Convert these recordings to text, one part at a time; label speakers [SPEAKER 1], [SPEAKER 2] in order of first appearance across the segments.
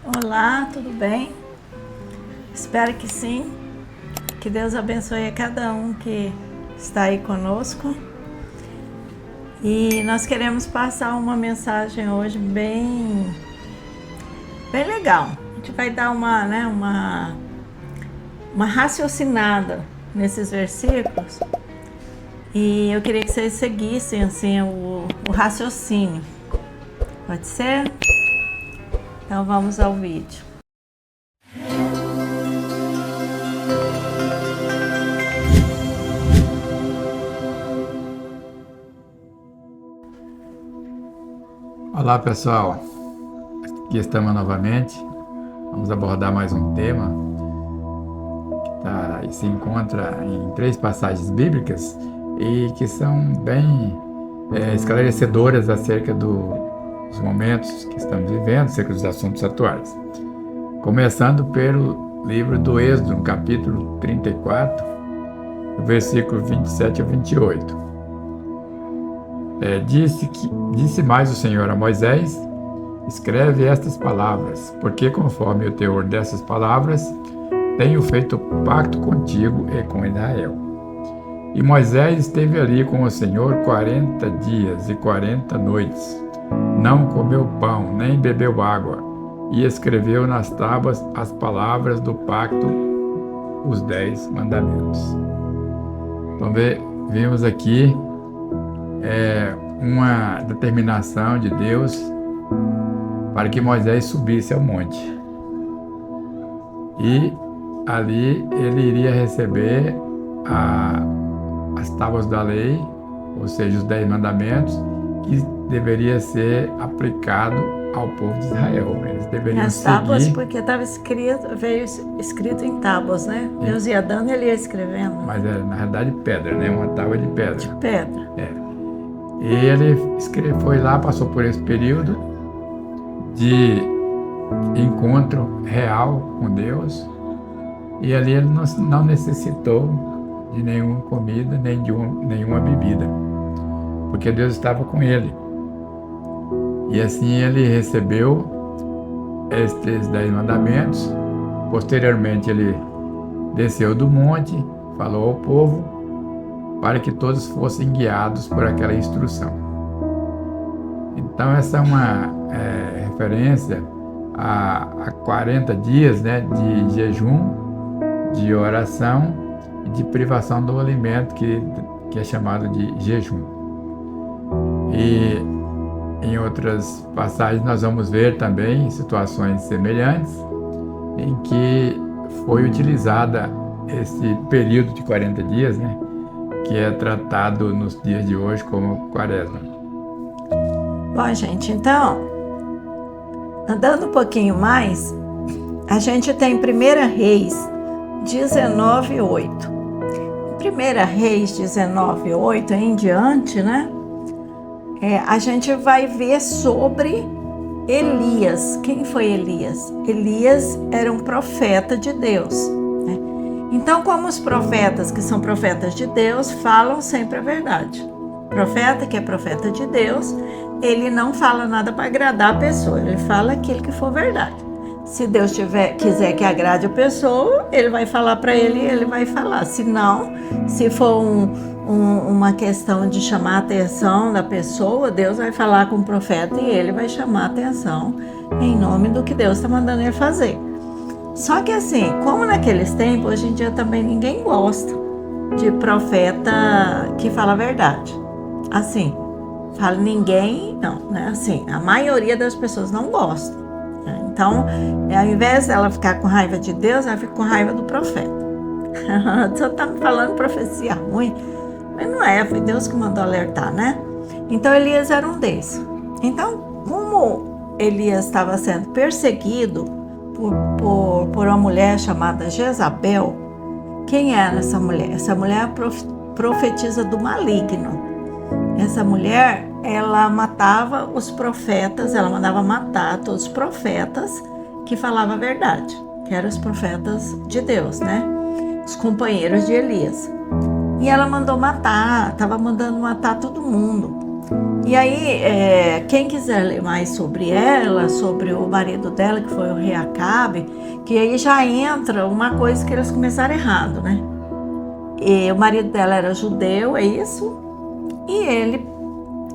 [SPEAKER 1] Olá, tudo bem? Espero que sim. Que Deus abençoe a cada um que está aí conosco. E nós queremos passar uma mensagem hoje bem legal. A gente vai dar uma raciocinada nesses versículos. E eu queria que vocês seguissem assim o raciocínio. Pode ser? Então vamos ao vídeo.
[SPEAKER 2] Olá pessoal, aqui estamos novamente. Vamos abordar mais um tema que se encontra em 3 passagens bíblicas e que são bem esclarecedoras acerca dos momentos que estamos vivendo, acerca dos assuntos atuais. Começando pelo livro do Êxodo, no capítulo 34, versículo 27 a 28. Disse mais o Senhor a Moisés: escreve estas palavras, porque conforme o teor dessas palavras, tenho feito pacto contigo e com Israel. E Moisés esteve ali com o Senhor 40 dias e 40 noites. Não comeu pão, nem bebeu água, e escreveu nas tábuas as palavras do pacto, os 10 mandamentos. Então, vimos aqui uma determinação de Deus para que Moisés subisse ao monte. E ali ele iria receber as tábuas da lei, ou seja, os 10 mandamentos, que deveria ser aplicado ao povo de Israel. Eles deveriam
[SPEAKER 1] As tábuas,
[SPEAKER 2] seguir,
[SPEAKER 1] porque veio escrito em tábuas, né? Deus ia dando e ele ia escrevendo.
[SPEAKER 2] mas na realidade pedra, né? Uma tábua de pedra.
[SPEAKER 1] De pedra.
[SPEAKER 2] E ele foi lá, passou por esse período de encontro real com Deus, e ali ele não necessitou de nenhuma comida, nem de nenhuma bebida, porque Deus estava com ele. E assim ele recebeu estes 10 mandamentos. Posteriormente ele desceu do monte, falou ao povo, para que todos fossem guiados por aquela instrução. Então essa é uma referência a 40 dias, né, de jejum, de oração e de privação do alimento, que é chamado de jejum. E em outras passagens nós vamos ver também situações semelhantes em que foi utilizada esse período de 40 dias, né, que é tratado nos dias de hoje como quaresma.
[SPEAKER 1] Bom, gente, então, andando um pouquinho mais, a gente tem 1 Reis 19:8. 1 Reis 19:8 em diante, né? A gente vai ver sobre Elias. Quem foi Elias? Elias era um profeta de Deus, né? Então, como os profetas que são profetas de Deus falam sempre a verdade. Profeta que é profeta de Deus, ele não fala nada para agradar a pessoa, ele fala aquilo que for verdade. Se Deus quiser que agrade a pessoa, ele vai falar para ele e ele vai falar. Se não, se for uma questão de chamar a atenção da pessoa, Deus vai falar com o profeta e ele vai chamar a atenção em nome do que Deus está mandando ele fazer. Só que assim, como naqueles tempos, hoje em dia também ninguém gosta de profeta que fala a verdade. Assim, fala ninguém, não, né? Assim, a maioria das pessoas não gosta. Né? Então, ao invés dela ficar com raiva de Deus, ela fica com raiva do profeta. Só tá me falando profecia ruim, mas não é, foi Deus que mandou alertar, né? Então, Elias era um desses. Então, como Elias estava sendo perseguido por uma mulher chamada Jezabel, quem era essa mulher? Essa mulher profetiza do maligno. Essa mulher, ela matava os profetas, ela mandava matar todos os profetas que falavam a verdade, que eram os profetas de Deus, né? Os companheiros de Elias. E ela mandou matar, estava mandando matar todo mundo. E aí, quem quiser ler mais sobre ela, sobre o marido dela, que foi o rei Acabe, que aí já entra uma coisa que eles começaram errado, né? E o marido dela era judeu, é isso? E ele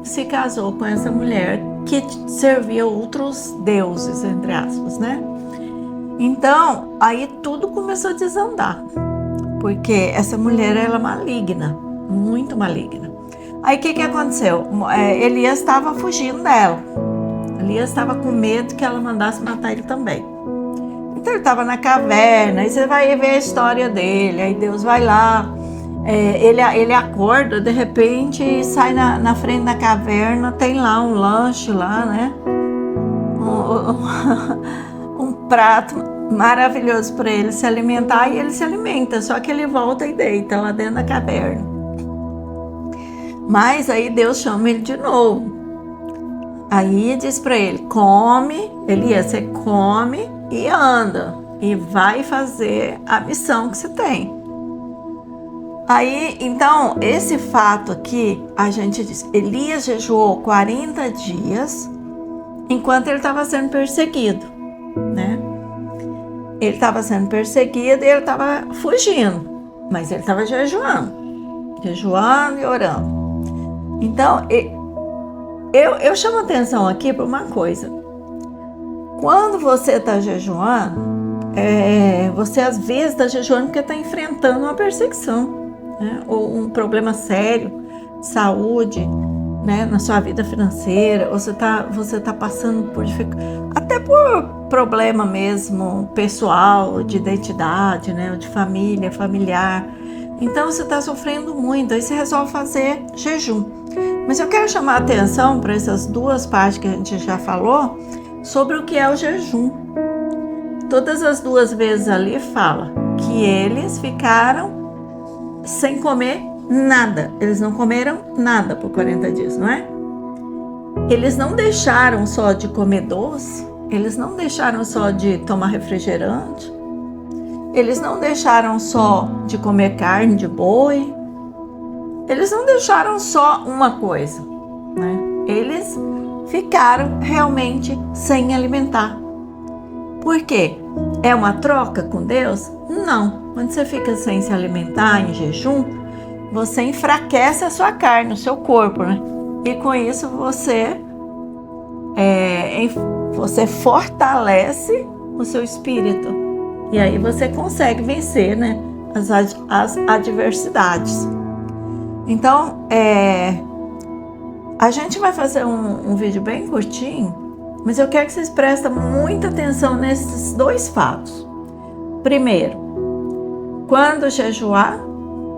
[SPEAKER 1] se casou com essa mulher que servia outros deuses, entre aspas, né? Então, aí tudo começou a desandar, porque essa mulher era maligna, muito maligna. Aí o que aconteceu? Elias estava fugindo dela. Elias estava com medo que ela mandasse matar ele também. Então ele estava na caverna, aí você vai ver a história dele, aí Deus vai lá, ele acorda, de repente sai na frente da caverna, tem lá um lanche lá, né? Um prato maravilhoso para ele se alimentar, e ele se alimenta, só que ele volta e deita lá dentro da caverna. Mas aí Deus chama ele de novo. Aí diz para ele, come, Elias, você come e anda, e vai fazer a missão que você tem. Aí, então, esse fato aqui, a gente diz, Elias jejuou 40 dias, enquanto ele estava sendo perseguido, né? Ele estava sendo perseguido e ele estava fugindo, mas ele estava jejuando e orando. Então, eu chamo atenção aqui para uma coisa. Quando você está jejuando, você às vezes está jejuando porque está enfrentando uma perseguição, né? Ou um problema sério de saúde, né? Na sua vida financeira, ou você tá passando por dificuldade, até por problema mesmo pessoal, de identidade, né? Ou de família, familiar. Então você está sofrendo muito, aí você resolve fazer jejum. Mas eu quero chamar a atenção para essas duas partes que a gente já falou sobre o que é o jejum. Todas as duas vezes ali fala que eles ficaram sem comer nada. Eles não comeram nada por 40 dias, não é? Eles não deixaram só de comer doce, eles não deixaram só de tomar refrigerante, eles não deixaram só de comer carne de boi, eles não deixaram só uma coisa, né? Eles ficaram realmente sem alimentar. Por quê? É uma troca com Deus? Não. Quando você fica sem se alimentar em jejum, você enfraquece a sua carne, o seu corpo, né? E com isso você fortalece o seu espírito. E aí você consegue vencer, né, as adversidades. Então, a gente vai fazer um vídeo bem curtinho, mas eu quero que vocês prestem muita atenção nesses dois fatos. Primeiro, quando jejuar,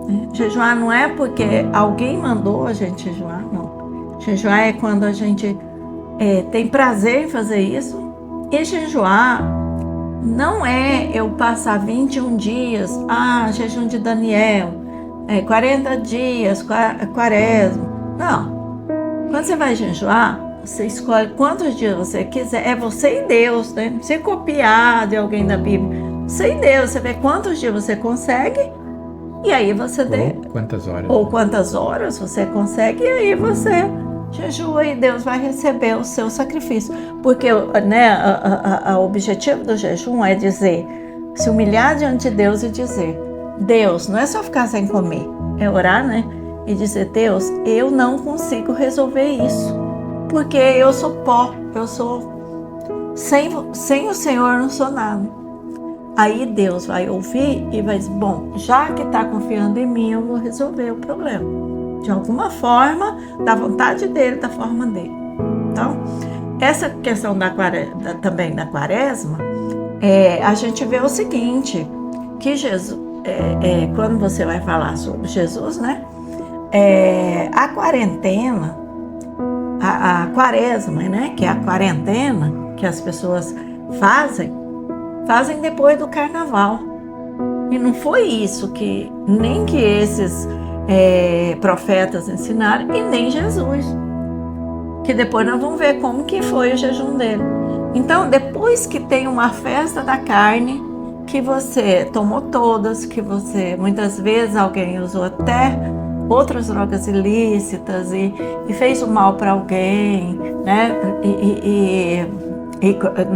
[SPEAKER 1] né? Jejuar não é porque alguém mandou a gente jejuar, não. Jejuar é quando a gente tem prazer em fazer isso. E jejuar não é eu passar 21 dias, jejum de Daniel, 40 dias, quaresma. Não. Quando você vai jejuar, você escolhe quantos dias você quiser. É você e Deus, né? Não precisa copiar de alguém da Bíblia. Você e Deus, você vê quantos dias você consegue, e aí você ou quantas horas você consegue, e aí você jejua e Deus vai receber o seu sacrifício. Porque, né, o objetivo do jejum é dizer, se humilhar diante de Deus e dizer, Deus, não é só ficar sem comer, é orar, né? E dizer, Deus, eu não consigo resolver isso, porque eu sou pó, eu sou, sem o Senhor eu não sou nada. Aí Deus vai ouvir e vai dizer, bom, já que está confiando em mim, eu vou resolver o problema. De alguma forma, da vontade dele, da forma dele. Então, essa questão também da quaresma, a gente vê o seguinte, que Jesus, quando você vai falar sobre Jesus, né? A quarentena, a quaresma, né? Que é a quarentena que as pessoas fazem depois do carnaval. E não foi isso nem que esses profetas ensinaram, e nem Jesus. Que depois nós vamos ver como que foi o jejum dele. Então, depois que tem uma festa da carne, que você tomou todas, que você, muitas vezes alguém usou até outras drogas ilícitas e fez o mal para alguém, né? E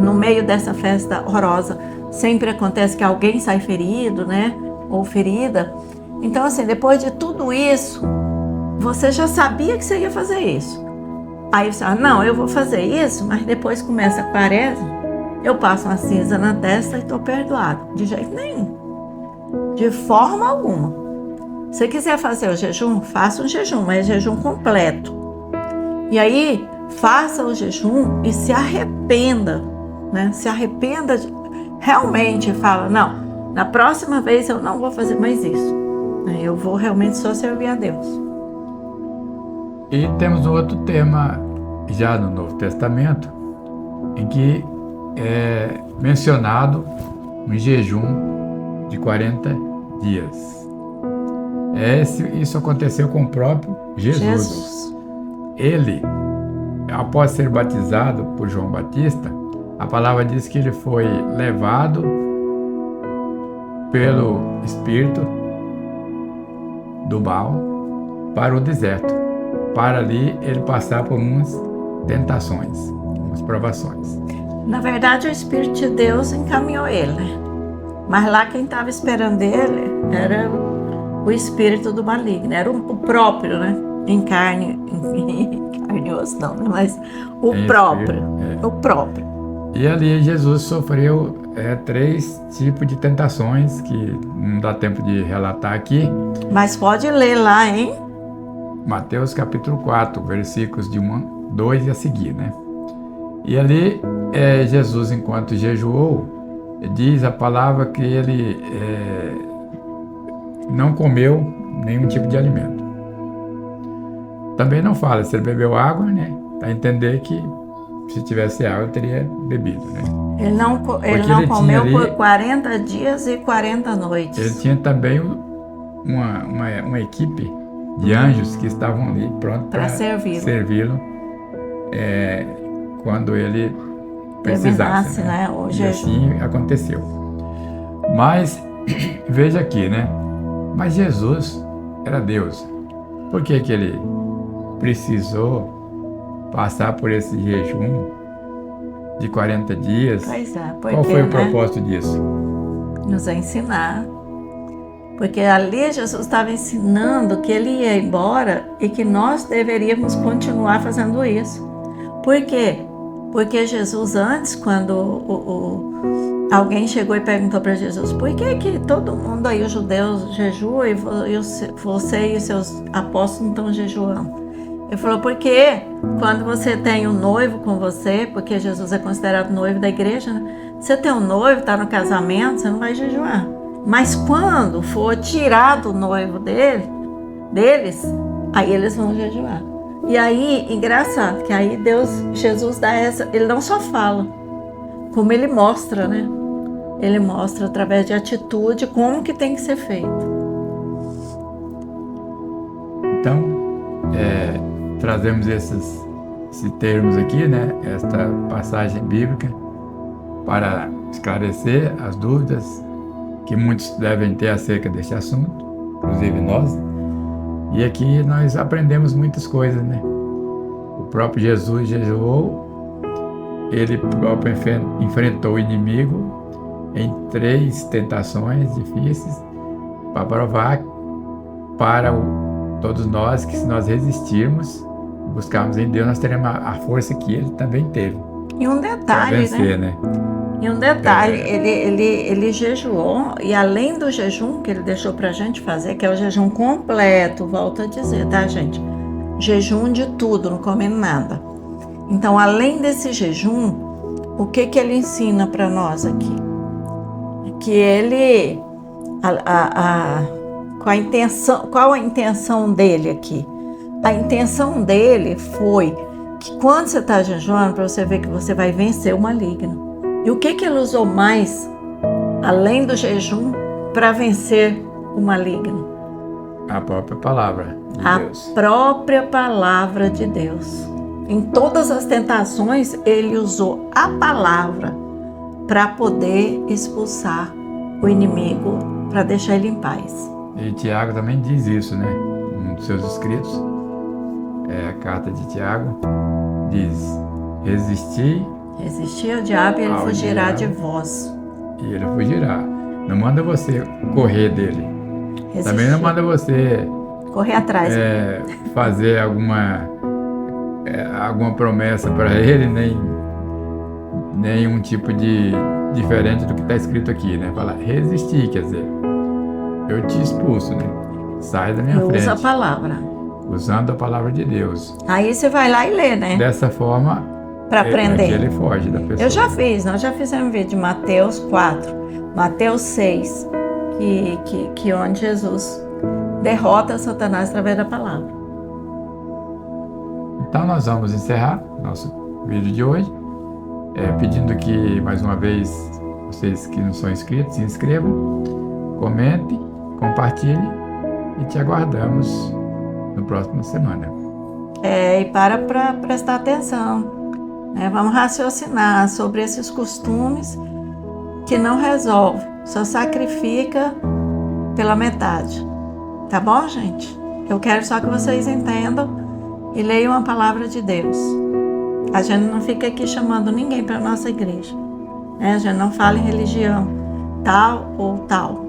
[SPEAKER 1] no meio dessa festa horrorosa sempre acontece que alguém sai ferido, né? Ou ferida. Então, assim, depois de tudo isso, você já sabia que você ia fazer isso. Aí você fala, não, eu vou fazer isso, mas depois começa a quaresma, eu passo uma cinza na testa e estou perdoado. De jeito nenhum. De forma alguma. Se quiser fazer o jejum, faça um jejum, mas jejum completo. E aí, faça o jejum e se arrependa, né? Se arrependa, realmente fala, não, na próxima vez eu não vou fazer mais isso. Eu vou realmente só servir a Deus.
[SPEAKER 2] E temos outro tema já no Novo Testamento, em que é mencionado um jejum de 40 dias. Isso aconteceu com o próprio Jesus. Ele, após ser batizado por João Batista, a palavra diz que ele foi levado pelo Espírito do mal para o deserto, para ali ele passar por umas tentações, umas provações.
[SPEAKER 1] Na verdade, o Espírito de Deus encaminhou ele, né? Mas lá quem estava esperando ele era o espírito do maligno, era o próprio, né? Em carne e osso não, mas o próprio, o próprio.
[SPEAKER 2] E ali Jesus sofreu 3 tipos de tentações que não dá tempo de relatar aqui.
[SPEAKER 1] Mas pode ler lá, hein?
[SPEAKER 2] Mateus capítulo 4, versículos de 1, 2 e a seguir, né? E ali Jesus, enquanto jejuou, diz a palavra que ele não comeu nenhum tipo de alimento. Também não fala se ele bebeu água, né? Para entender que se tive água, ele teria bebido, né?
[SPEAKER 1] Ele não comeu ali, por 40 dias e 40 noites.
[SPEAKER 2] Ele tinha também uma equipe de anjos que estavam ali prontos para servi-lo quando ele precisasse, né? O jejum. Assim aconteceu. Mas, veja aqui, né? Mas Jesus era Deus. Por que que ele precisou passar por esse jejum de 40 dias?
[SPEAKER 1] Pois é, porque,
[SPEAKER 2] qual foi o propósito disso?
[SPEAKER 1] Nos ensinar. Porque ali Jesus estava ensinando que ele ia embora e que nós deveríamos continuar fazendo isso. Por quê? Porque Jesus antes, quando alguém chegou e perguntou para Jesus, por que todo mundo aí, os judeus, jejua e você e os seus apóstolos não estão jejuando? Ele falou, porque quando você tem um noivo com você, porque Jesus é considerado noivo da igreja, né? Você tem um noivo, está no casamento, você não vai jejuar. Mas quando for tirado o noivo deles, aí eles vão jejuar. E aí, engraçado, que aí Jesus dá essa, ele não só fala, como ele mostra, né? Ele mostra através de atitude como que tem que ser feito.
[SPEAKER 2] Então, trazemos esses termos aqui, né? Esta passagem bíblica para esclarecer as dúvidas que muitos devem ter acerca deste assunto, inclusive nós. E aqui nós aprendemos muitas coisas, né? O próprio Jesus jejuou, ele próprio enfrentou o inimigo em 3 tentações difíceis para provar para todos nós que se nós resistirmos, buscarmos em Deus, nós teremos a força que ele também teve.
[SPEAKER 1] E um detalhe,
[SPEAKER 2] vencer, né?
[SPEAKER 1] E um detalhe, ele jejuou, e além do jejum que ele deixou pra gente fazer, que é o jejum completo, volto a dizer, tá, gente? Jejum de tudo, não comendo nada. Então, além desse jejum, o que ele ensina para nós aqui? Que ele, qual a intenção dele aqui? A intenção dele foi que quando você está jejuando, para você ver que você vai vencer o maligno. E o que ele usou mais, além do jejum, para vencer o maligno?
[SPEAKER 2] A própria palavra de Deus.
[SPEAKER 1] A própria palavra de Deus. Em todas as tentações, ele usou a palavra para poder expulsar o inimigo, para deixar ele em paz.
[SPEAKER 2] E Tiago também diz isso, né? um dos seus escritos, a carta de Tiago, diz: resisti
[SPEAKER 1] Resistir ao diabo e ele
[SPEAKER 2] Ao
[SPEAKER 1] fugirá de
[SPEAKER 2] diabo.
[SPEAKER 1] vós.
[SPEAKER 2] e ele fugirá. Não manda você correr dele.
[SPEAKER 1] Resistir.
[SPEAKER 2] Também não manda você
[SPEAKER 1] Correr atrás.
[SPEAKER 2] fazer alguma promessa para ele, nem um tipo de diferente do que está escrito aqui, né? Fala, resistir, quer dizer, eu te expulso, né? Sai da minha frente.
[SPEAKER 1] Usa a palavra.
[SPEAKER 2] Usando a palavra de Deus.
[SPEAKER 1] Aí você vai lá e lê, né?
[SPEAKER 2] Dessa forma,
[SPEAKER 1] Para
[SPEAKER 2] é que
[SPEAKER 1] aprender.
[SPEAKER 2] ele foge da pessoa.
[SPEAKER 1] Eu já fiz, nós já fizemos um vídeo de Mateus 4, Mateus 6, que onde Jesus derrota Satanás através da palavra.
[SPEAKER 2] Então nós vamos encerrar nosso vídeo de hoje, pedindo que, mais uma vez, vocês que não são inscritos, se inscrevam, comentem, compartilhem e te aguardamos na próxima semana.
[SPEAKER 1] E para prestar atenção, né? Vamos raciocinar sobre esses costumes que não resolve, só sacrifica pela metade. Tá bom, gente? Eu quero só que vocês entendam e leiam a palavra de Deus. A gente não fica aqui chamando ninguém para nossa igreja, né? A gente não fala em religião tal ou tal.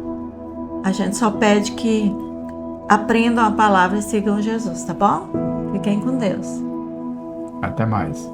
[SPEAKER 1] A gente só pede que aprendam a palavra e sigam Jesus, tá bom? Fiquem com Deus.
[SPEAKER 2] Até mais.